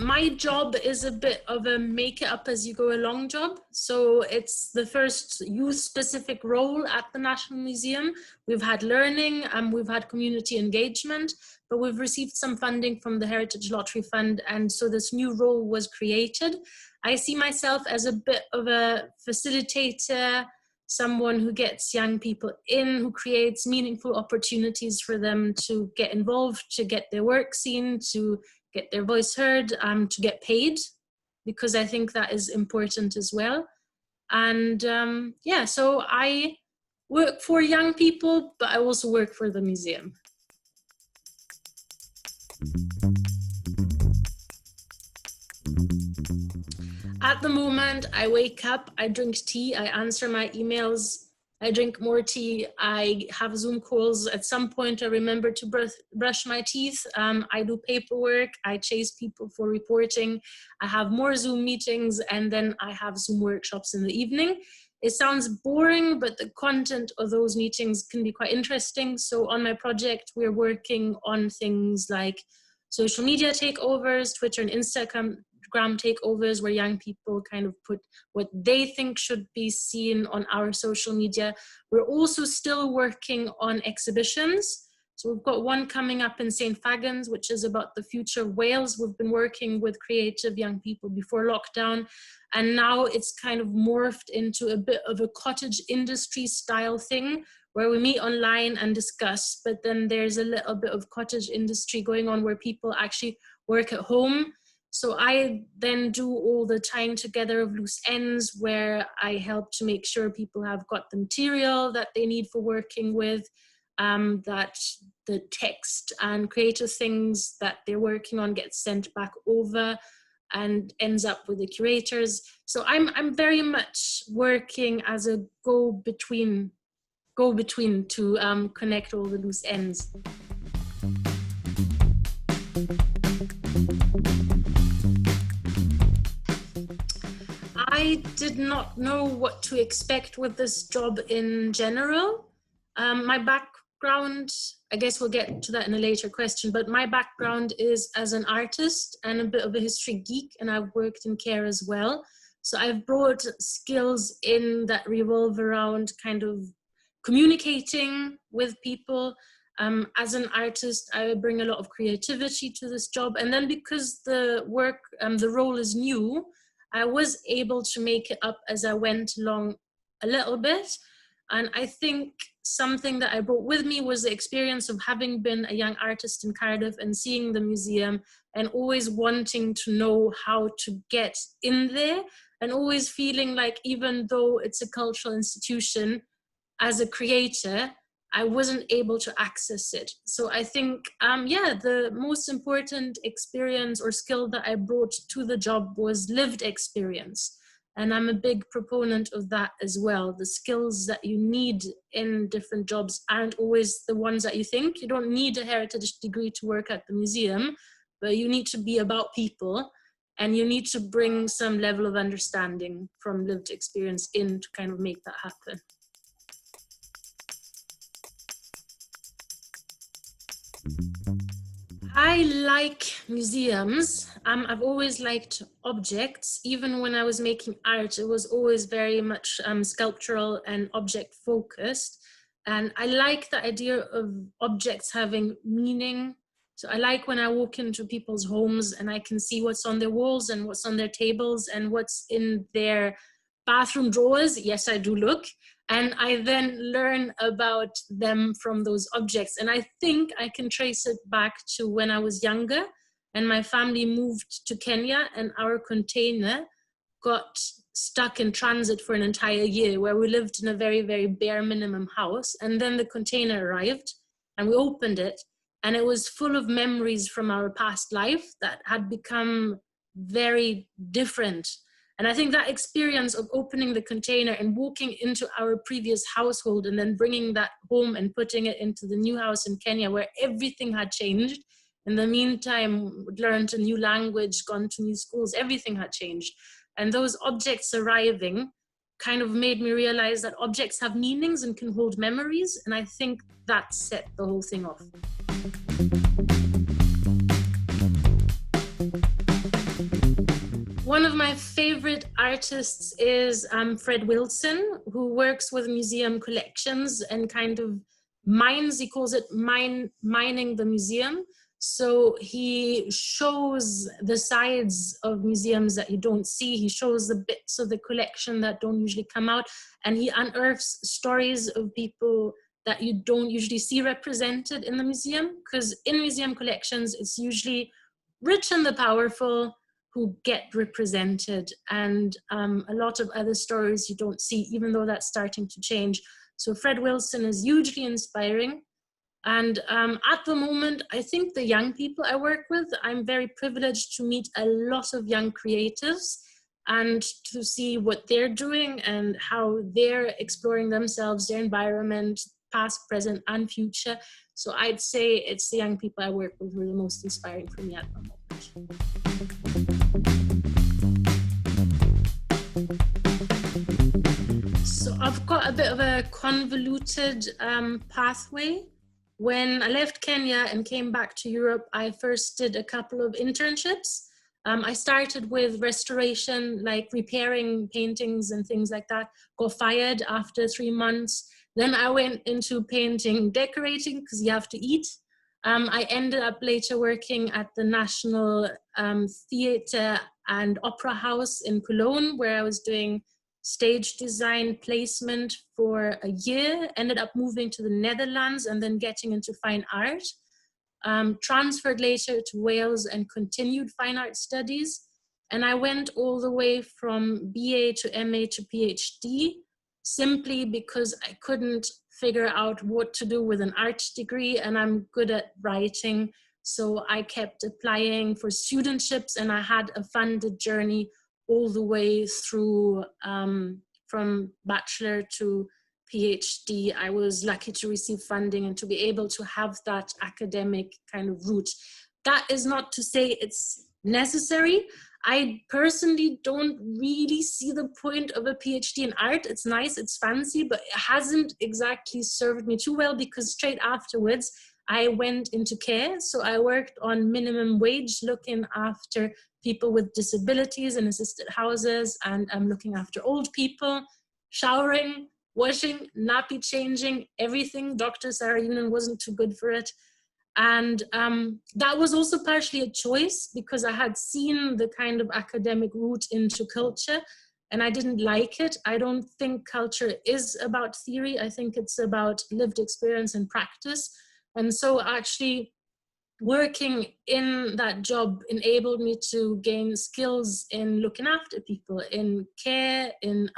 my job is a bit of a make it up as you go along job. So it's the first youth specific role at the National Museum. We've had learning, we've had community engagement, but we've received some funding from the Heritage Lottery Fund. And so this new role was created. I see myself as a bit of a facilitator, someone who gets young people in, who creates meaningful opportunities for them to get involved, to get their work seen, to get their voice heard, to get paid, because I think that is important as well. And yeah, so I work for young people, but I also work for the museum. At the moment, I wake up, I drink tea, I answer my emails, I drink more tea, I have Zoom calls. At some point, I remember to brush my teeth. I do paperwork, I chase people for reporting. I have more Zoom meetings, and then I have Zoom workshops in the evening. It sounds boring, but the content of those meetings can be quite interesting. So on my project, we're working on things like social media takeovers, Twitter and Instagram takeovers, where young people kind of put what they think should be seen on our social media. We're also still working on exhibitions. So we've got one coming up in St. Fagans, which is about the future of Wales. We've been working with creative young people before lockdown, and now it's kind of morphed into a bit of a cottage industry style thing, where we meet online and discuss, but then there's a little bit of cottage industry going on where people actually work at home. So I then do all the tying together of loose ends, where I help to make sure people have got the material that they need for working with, that the text and creative things that they're working on get sent back over and ends up with the curators. So I'm very much working as a go-between to connect all the loose ends. I did not know what to expect with this job in general. My background, I guess we'll get to that in a later question, but my background is as an artist and a bit of a history geek, and I've worked in care as well. So I've brought skills in that revolve around kind of communicating with people. As an artist, I bring a lot of creativity to this job. And then because the work, the role is new, I was able to make it up as I went along a little bit. And I think something that I brought with me was the experience of having been a young artist in Cardiff and seeing the museum and always wanting to know how to get in there, and always feeling like even though it's a cultural institution, as a creator, I wasn't able to access it. So I think, yeah, the most important experience or skill that I brought to the job was lived experience. And I'm a big proponent of that as well. The skills that you need in different jobs aren't always the ones that you think. You don't need a heritage degree to work at the museum, but you need to be about people, and you need to bring some level of understanding from lived experience in to kind of make that happen. I like museums. I've always liked objects. Even when I was making art, it was always very much sculptural and object focused. And I like the idea of objects having meaning. So I like when I walk into people's homes and I can see what's on their walls and what's on their tables and what's in their bathroom drawers. Yes, I do look. And I then learn about them from those objects. And I think I can trace it back to when I was younger and my family moved to Kenya, and our container got stuck in transit for an entire year, where we lived in a very, very bare minimum house. And then the container arrived and we opened it, and it was full of memories from our past life that had become very different. And I think that experience of opening the container and walking into our previous household and then bringing that home and putting it into the new house in Kenya, where everything had changed. In the meantime, learned a new language, gone to new schools, everything had changed. And those objects arriving kind of made me realize that objects have meanings and can hold memories. And I think that set the whole thing off. One of my favorite artists is Fred Wilson, who works with museum collections and kind of mines, he calls it mining the museum. So he shows the sides of museums that you don't see. He shows the bits of the collection that don't usually come out, and he unearths stories of people that you don't usually see represented in the museum, because in museum collections, it's usually rich and the powerful who get represented, and a lot of other stories you don't see, even though that's starting to change. So Fred Wilson is hugely inspiring. And at the moment, I think the young people I work with, I'm very privileged to meet a lot of young creatives and to see what they're doing and how they're exploring themselves, their environment, past, present, and future. So I'd say it's the young people I work with who are the most inspiring for me at the moment. So I've got a bit of a convoluted pathway. When I left Kenya and came back to Europe, I first did a couple of internships. I started with restoration, like repairing paintings and things like that, got fired after 3 months. Then I went into painting, decorating, because you have to eat. I ended up later working at the National Theatre and Opera House in Cologne, where I was doing stage design placement for a year, ended up moving to the Netherlands and then getting into fine art. Transferred later to Wales and continued fine art studies. And I went all the way from BA to MA to PhD, simply because I couldn't figure out what to do with an art degree, and I'm good at writing. So I kept applying for studentships, and I had a funded journey all the way through from bachelor to PhD. I was lucky to receive funding and to be able to have that academic kind of route. That is not to say it's necessary. I personally don't really see the point of a PhD in art. It's nice, it's fancy, but it hasn't exactly served me too well, because straight afterwards, I went into care. So I worked on minimum wage, looking after people with disabilities in assisted houses, and I'm looking after old people, showering, washing, nappy changing, everything. Dr. Sarah Younan wasn't too good for it. And that was also partially a choice, because I had seen the kind of academic route into culture and I didn't like it. I don't think culture is about theory. I think it's about lived experience and practice. And so actually working in that job enabled me to gain skills in looking after people, in care, in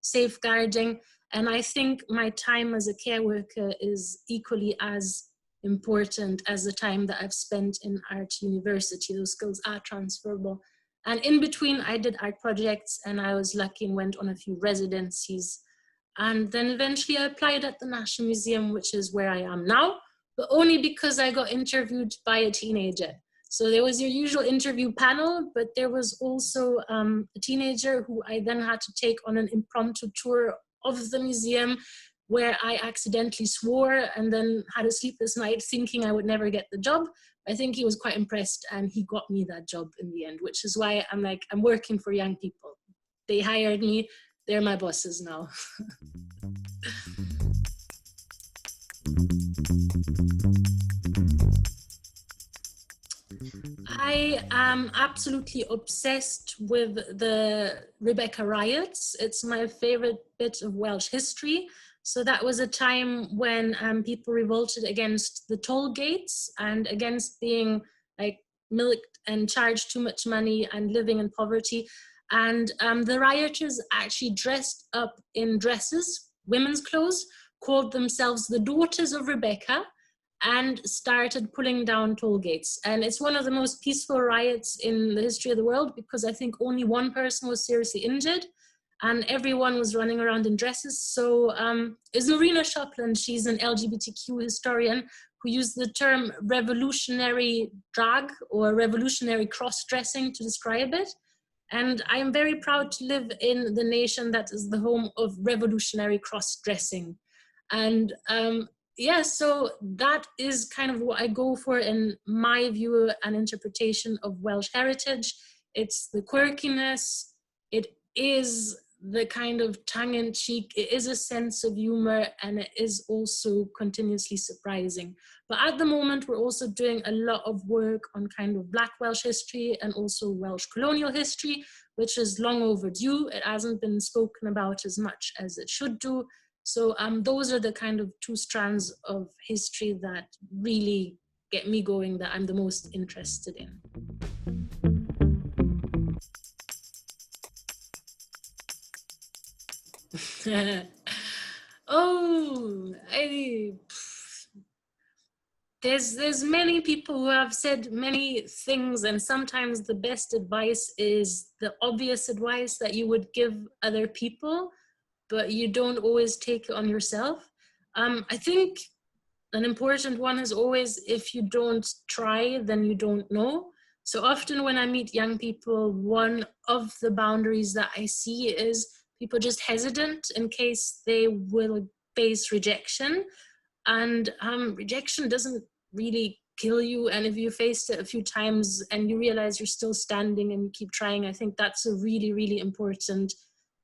safeguarding. And I think my time as a care worker is equally as important as the time that I've spent in art university. Those skills are transferable. And in between, I did art projects, and I was lucky and went on a few residencies. And then eventually I applied at the National Museum, which is where I am now, but only because I got interviewed by a teenager. So there was your usual interview panel, but there was also a teenager who I then had to take on an impromptu tour of the museum, where I accidentally swore and then had a sleepless night thinking I would never get the job. I think he was quite impressed, and he got me that job in the end, which is why I'm like, I'm working for young people. They hired me, they're my bosses now. I am absolutely obsessed with the Rebecca Riots. It's my favorite bit of Welsh history. So that was a time when people revolted against the toll gates and against being like milked and charged too much money and living in poverty. And the rioters actually dressed up in dresses, women's clothes, called themselves the Daughters of Rebecca, and started pulling down toll gates. And it's one of the most peaceful riots in the history of the world, because I think only one person was seriously injured and everyone was running around in dresses. So is Marina Shopland, she's an LGBTQ historian who used the term revolutionary drag or revolutionary cross-dressing to describe it. And I am very proud to live in the nation that is the home of revolutionary cross-dressing. And yeah, so that is kind of what I go for in my view and interpretation of Welsh heritage. It's the quirkiness. It is the kind of tongue-in-cheek. It is a sense of humor, and it is also continuously surprising. But at the moment, we're also doing a lot of work on kind of Black Welsh history and also Welsh colonial history, which is long overdue. It hasn't been spoken about as much as it should do. So those are the kind of two strands of history that really get me going, that I'm the most interested in. Oh, there's many people who have said many things, and sometimes the best advice is the obvious advice that you would give other people, but you don't always take it on yourself. I think an important one is always, if you don't try, then you don't know. So often when I meet young people, one of the boundaries that I see is people just hesitant in case they will face rejection. And rejection doesn't really kill you. And if you faced it a few times and you realize you're still standing and you keep trying, I think that's a really, really important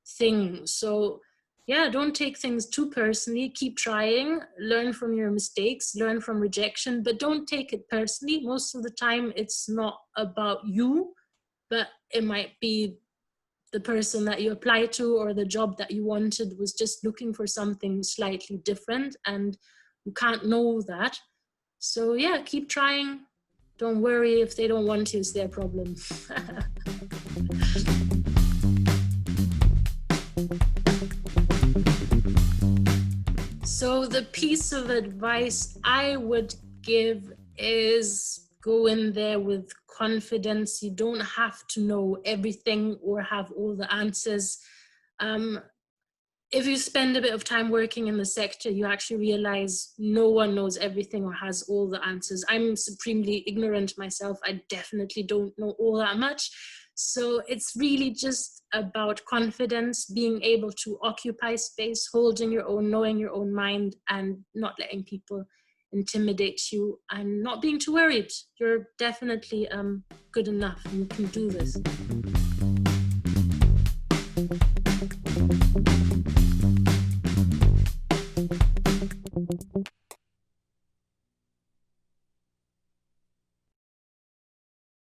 thing. So yeah, don't take things too personally. Keep trying, learn from your mistakes, learn from rejection, but don't take it personally. Most of the time it's not about you, but it might be the person that you applied to or the job that you wanted was just looking for something slightly different, and you can't know that. So yeah, keep trying. Don't worry if they don't want to, it's their problem. So the piece of advice I would give is go in there with confidence. You don't have to know everything or have all the answers. If you spend a bit of time working in the sector, you actually realize no one knows everything or has all the answers. I'm supremely ignorant myself. I definitely don't know all that much. So it's really just about confidence, being able to occupy space, holding your own, knowing your own mind, and not letting people intimidate you, and not being too worried. You're definitely good enough and you can do this.